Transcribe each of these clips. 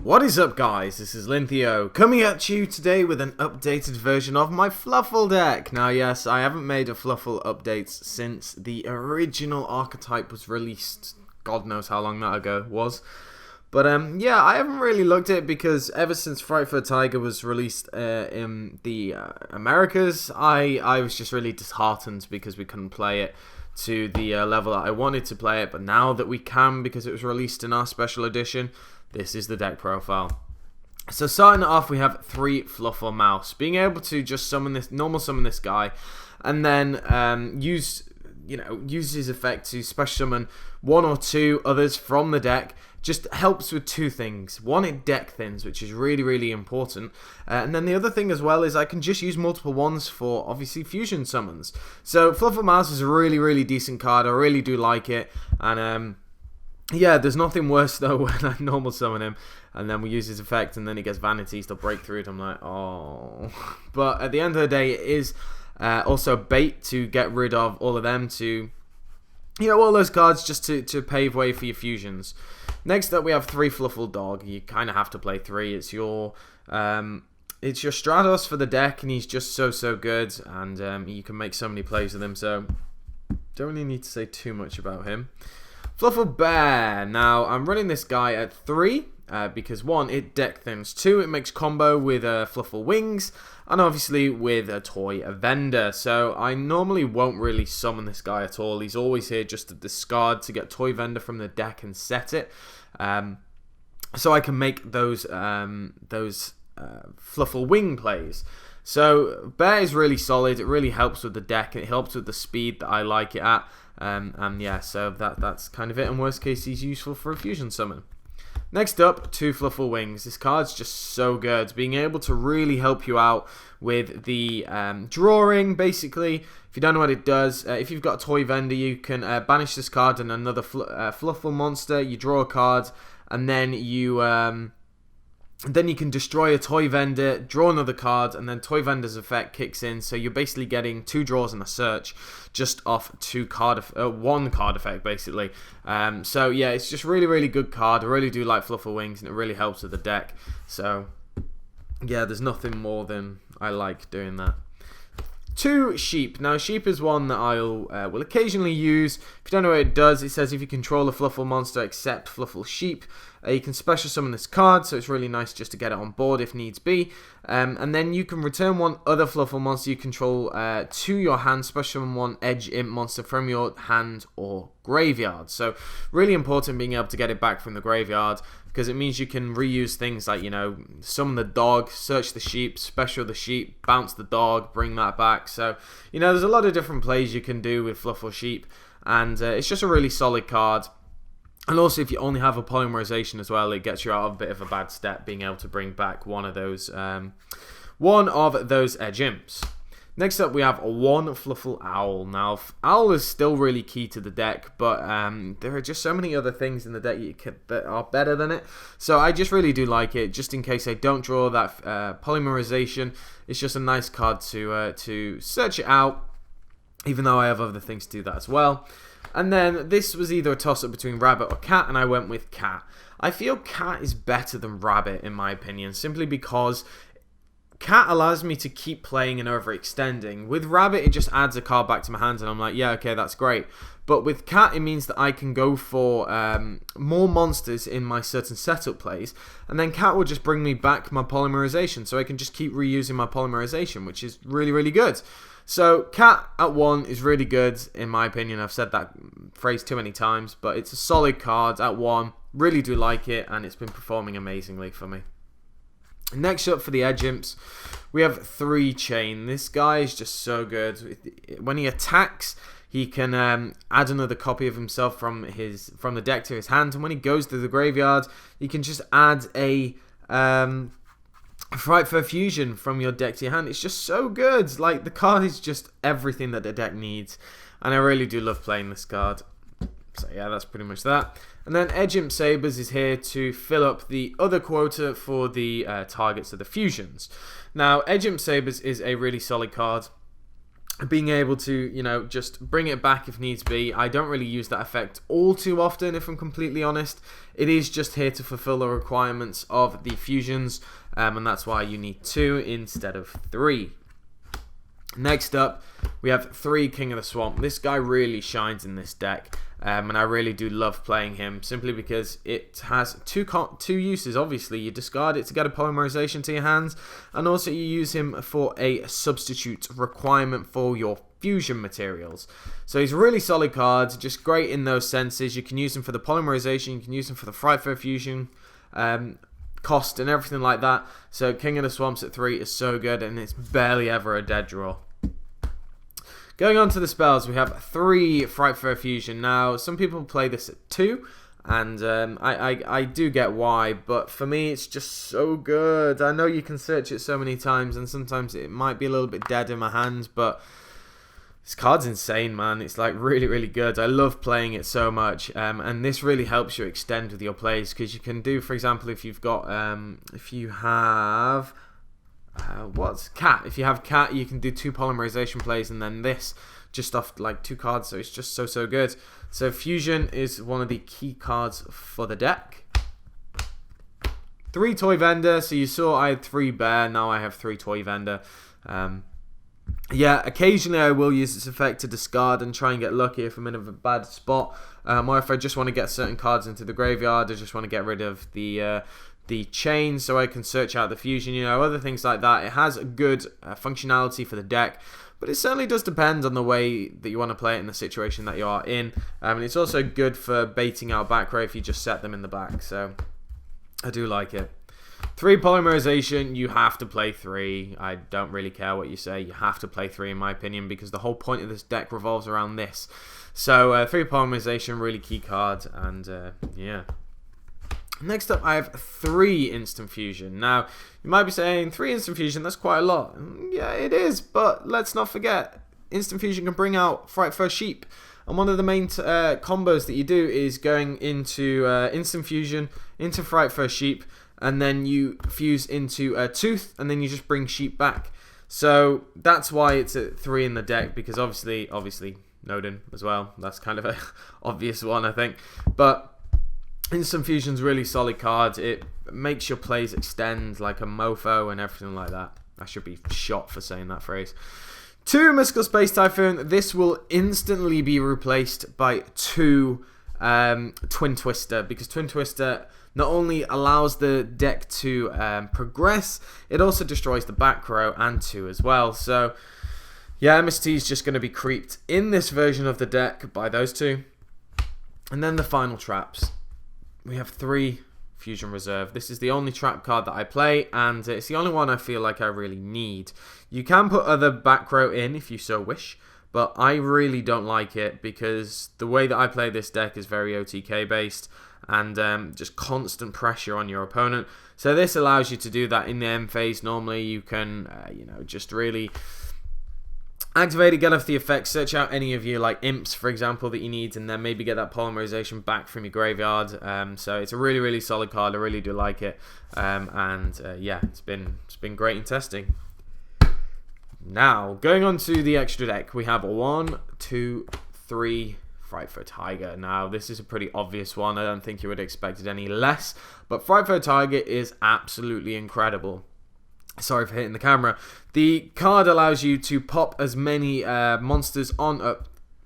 What is up, guys? This is Linthio coming at you today with an updated version of my Fluffal deck. Now yes, I haven't made a Fluffal update since the original archetype was released. God knows how long that ago was. But yeah, I haven't really looked at it because ever since Frightfest Tiger was released in the Americas, I was just really disheartened because we couldn't play it to the level that I wanted to play it. But now that we can, because it was released in our special edition, this is the deck profile. So starting it off, we have 3 Fluffal Mouse. Being able to just summon this guy, and then use his effect to special summon 1 or 2 others from the deck. Just helps with 2 things. One, it deck thins, which is really, really important. And then the other thing as well is I can just use multiple ones for, obviously, fusion summons. So Fluffal Mouse is a really, really decent card. I really do like it. And yeah, there's nothing worse though when I normal summon him and then we use his effect and then he gets vanities to break through it. I'm like, oh. But at the end of the day, it is also bait to get rid of all of them, to, all those cards just to pave way for your fusions. Next up, we have 3 Fluffal Dog. You kind of have to play 3. It's your Stratos for the deck, and he's just so good, and you can make so many plays with him, so don't really need to say too much about him. Fluffal Bear. Now, I'm running this guy at 3 because 1, it deck thins. 2, it makes combo with Fluffal Wings, and obviously with a toy vendor. So I normally won't really summon this guy at all. He's always here just to discard to get toy vendor from the deck and set it. So I can make those Fluffal Wing plays. So Bear is really solid. It really helps with the deck, and it helps with the speed that I like it at. And yeah, so that's kind of it. In worst case, he's useful for a fusion summon. Next up, 2 Fluffal Wings. This card's just so good. Being able to really help you out with the drawing, basically. If you don't know what it does, if you've got a toy vendor, you can banish this card and another Fluffal monster. You draw a card, and then you can destroy a toy vendor, draw another card, and then toy vendor's effect kicks in. So you're basically getting 2 draws and a search just off 1 card effect, basically. So yeah, it's just really, really good card. I really do like Fluffal Wings, and it really helps with the deck. So yeah, there's nothing more than I like doing that. 2 Sheep. Now, Sheep is one that I will occasionally use. If you don't know what it does, it says if you control a Fluffal monster except Fluffal Sheep, you can special summon this card, so it's really nice just to get it on board if needs be. And then you can return 1 other Fluffal monster you control to your hand, special summon 1 Edge Imp monster from your hand or graveyard. So really important being able to get it back from the graveyard, because it means you can reuse things like, summon the dog, search the sheep, special the sheep, bounce the dog, bring that back. So, there's a lot of different plays you can do with Fluffal Sheep, and it's just a really solid card. And also, if you only have a Polymerisation as well, it gets you out of a bit of a bad step, being able to bring back one of those Edge Imps. Next up, we have 1 Fluffal Owl. Now, Owl is still really key to the deck, but there are just so many other things in the deck that are better than it. So I just really do like it, just in case I don't draw that Polymerisation. It's just a nice card to search it out, even though I have other things to do that as well. And then this was either a toss-up between Rabbit or Cat, and I went with Cat. I feel Cat is better than Rabbit, in my opinion, simply because Cat allows me to keep playing and overextending. With Rabbit, it just adds a card back to my hands, and I'm like, yeah, okay, that's great. But with Cat, it means that I can go for more monsters in my certain setup plays, and then Cat will just bring me back my Polymerisation, so I can just keep reusing my Polymerisation, which is really, really good. So Cat at 1 is really good, in my opinion. I've said that phrase too many times, but it's a solid card at 1. Really do like it, and it's been performing amazingly for me. Next up for the Edge Imps, we have 3 Chain. This guy is just so good. When he attacks, he can add another copy of himself from the deck to his hand, and when he goes to the graveyard, he can just add a Frightfest Fusion from your deck to your hand. It's just so good. Like, the card is just everything that the deck needs, and I really do love playing this card. So yeah, that's pretty much that. And then Imp Sabers is here to fill up the other quota for the targets of the fusions. Now, Imp Sabers is a really solid card. being able to, you know, just bring it back if needs be. I don't really use that effect all too often, if I'm completely honest. It is just here to fulfill the requirements of the fusions, and that's why you need 2 instead of 3. Next up, we have 3 King of the Swamp. This guy really shines in this deck, and I really do love playing him, simply because it has two uses. Obviously, you discard it to get a Polymerisation to your hands, and also you use him for a substitute requirement for your fusion materials. So he's a really solid card, just great in those senses. You can use him for the Polymerisation, you can use him for the Frightfest fusion, cost and everything like that. So King of the Swamps at 3 is so good, and it's barely ever a dead draw. Going on to the spells, we have 3 Frightfest fusion. Now, some people play this at 2, and I do get why, but for me it's just so good. I know you can search it so many times, and sometimes it might be a little bit dead in my hands, but this card's insane, man. It's like really, really good. I love playing it so much, and this really helps you extend with your plays, because you can do, for example, if you've got, if you have, what's cat? If you have cat, you can do 2 Polymerisation plays, and then this just off like 2 cards. So it's just so good. So fusion is one of the key cards for the deck. 3 Toy Vendor. So you saw I had 3 Bear. Now I have 3 Toy Vendor. Yeah, occasionally I will use this effect to discard and try and get lucky if I'm in a bad spot, or if I just want to get certain cards into the graveyard. I just want to get rid of the chain so I can search out the fusion, you know, other things like that. It has a good functionality for the deck, but it certainly does depend on the way that you want to play it in the situation that you are in. And it's also good for baiting out back row if you just set them in the back, so I do like it. 3 Polymerisation, you have to play 3. I don't really care what you say, you have to play 3 in my opinion, because the whole point of this deck revolves around this. So 3 Polymerisation, really key card, and yeah. Next up, I have 3 Instant Fusion. Now, you might be saying 3 Instant Fusion, that's quite a lot. Yeah, it is, but let's not forget, Instant Fusion can bring out Frightfest Sheep. And one of the main combos that you do is going into Instant Fusion, into Frightfest Sheep, and then you fuse into a Tooth, and then you just bring Sheep back. So that's why it's at 3 in the deck, because obviously Nodin as well. That's kind of an obvious one, I think. But Instant Fusion's really solid card. It makes your plays extend like a mofo and everything like that. I should be shot for saying that phrase. 2 Mystical Space Typhoon. This will instantly be replaced by 2 Twin Twister, because Twin Twister not only allows the deck to progress, it also destroys the back row and 2 as well. So yeah, MST is just going to be creeped in this version of the deck by those 2. And then the final traps. We have 3 Fusion Reserve. This is the only trap card that I play, and it's the only one I feel like I really need. You can put other back row in if you so wish, but I really don't like it, because the way that I play this deck is very OTK based, and just constant pressure on your opponent. So this allows you to do that in the end phase. Normally you can, you know, just really activate it, get off the effect, search out any of your like imps, for example, that you need, and then maybe get that Polymerisation back from your graveyard. So it's a really, really solid card. I really do like it, yeah, it's been great in testing. Now, going on to the extra deck, we have 1, 2, 3 Frightfest Tiger. Now, this is a pretty obvious one. I don't think you would expect it any less, but Frightfest Tiger is absolutely incredible. Sorry for hitting the camera. The card allows you to pop as many monsters on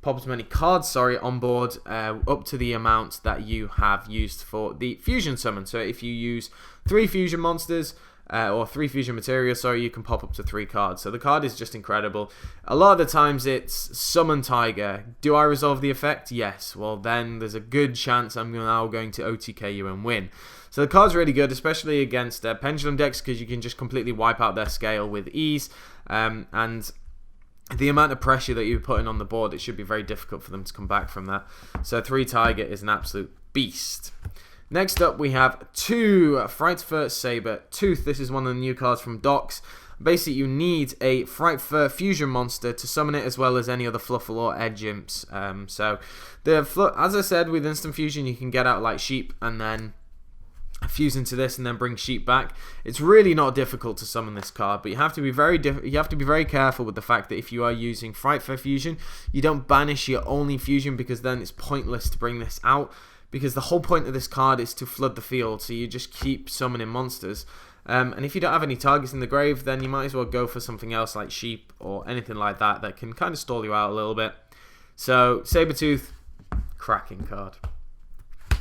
pop as many cards, on board up to the amount that you have used for the fusion summon. So if you use 3 fusion monsters or 3 fusion materials, you can pop up to 3 cards. So the card is just incredible. A lot of the times it's summon Tiger. Do I resolve the effect? Yes. Well, then there's a good chance I'm now going to OTK you and win. So the card's really good, especially against pendulum decks, because you can just completely wipe out their scale with ease. And the amount of pressure that you're putting on the board, it should be very difficult for them to come back from that. So 3 Tiger is an absolute beast. Next up, we have 2 Frightfest Saber-tooth. This is one of the new cards from Docs. Basically, you need a Frightfest fusion monster to summon it, as well as any other Fluffal or Edge imps. So, as I said, with instant fusion, you can get out like Sheep, and then fuse into this and then bring Sheep back. It's really not difficult to summon this card, but you have to be very careful with the fact that if you are using Frightfest Fusion, you don't banish your only fusion, because then it's pointless to bring this out, because the whole point of this card is to flood the field, so you just keep summoning monsters. And if you don't have any targets in the grave, then you might as well go for something else like Sheep or anything like that that can kind of stall you out a little bit. So Sabertooth, cracking card.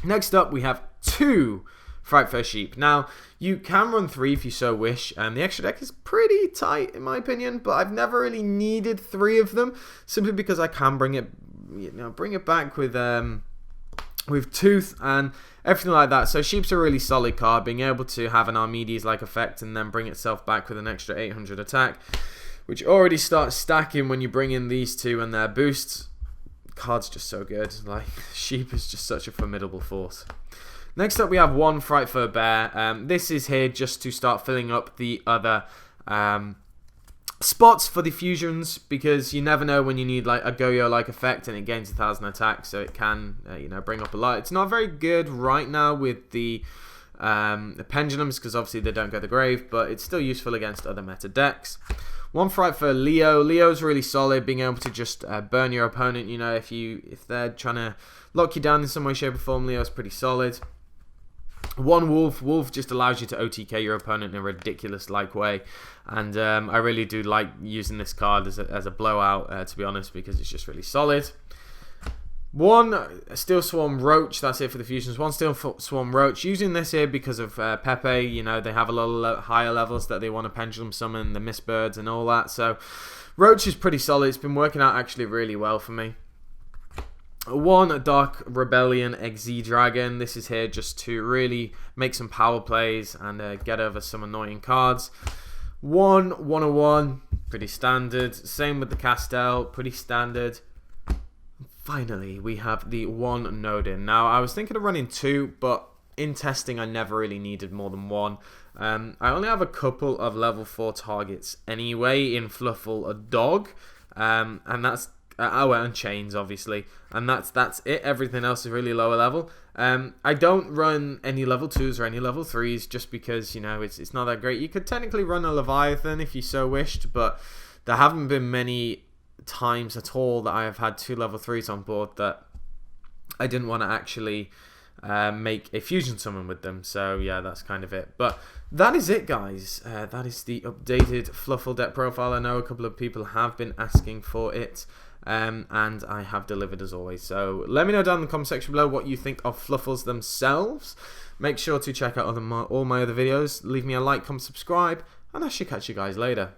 Next up we have 2 Frightfest Sheep. Now, you can run 3 if you so wish, and the extra deck is pretty tight in my opinion, but I've never really needed 3 of them, simply because I can bring it back with Tooth and everything like that. So Sheep's a really solid card, being able to have an Archimedes-like effect and then bring itself back with an extra 800 attack, which already starts stacking when you bring in these 2 and their boosts. Card's just so good. Like, Sheep is just such a formidable force. Next up we have 1 Frightful Bear. This is here just to start filling up the other spots for the fusions, because you never know when you need like a Go-Yo-like effect, and it gains 1000 attack, so it can bring up a lot. It's not very good right now with the pendulums, because obviously they don't go to the grave, but it's still useful against other meta decks. 1 Frightful Leo. Leo's really solid, being able to just burn your opponent. If they're trying to lock you down in some way, shape or form, Leo's pretty solid. 1 Wolf. Wolf just allows you to OTK your opponent in a ridiculous-like way, and I really do like using this card as a blowout, to be honest, because it's just really solid. 1 Steel Swarm Roach. That's it for the fusions. 1 Steel Swarm Roach. Using this here because of Pepe. They have a lot of higher levels that they want to pendulum summon, the Mistbirds and all that. So Roach is pretty solid. It's been working out actually really well for me. 1 Dark Rebellion Eggsy Dragon. This is here just to really make some power plays and get over some annoying cards. 1 101, pretty standard. Same with the Castell, pretty standard. Finally, we have the 1 Nodin. Now, I was thinking of running 2, but in testing, I never really needed more than 1. I only have a couple of level 4 targets anyway in Fluffal, a dog, and that's and chains, obviously, and that's it. Everything else is really lower level. I don't run any level 2s or any level 3s just because it's not that great. You could technically run a Leviathan if you so wished, but there haven't been many times at all that I have had 2 level 3s on board that I didn't want to actually make a fusion summon with them. So yeah, that's kind of it. But that is it, guys. That is the updated Fluffal deck profile. I know a couple of people have been asking for it, and I have delivered as always. So let me know down in the comment section below what you think of Fluffals themselves. Make sure to check out all my other videos. Leave me a like, comment, subscribe, and I should catch you guys later.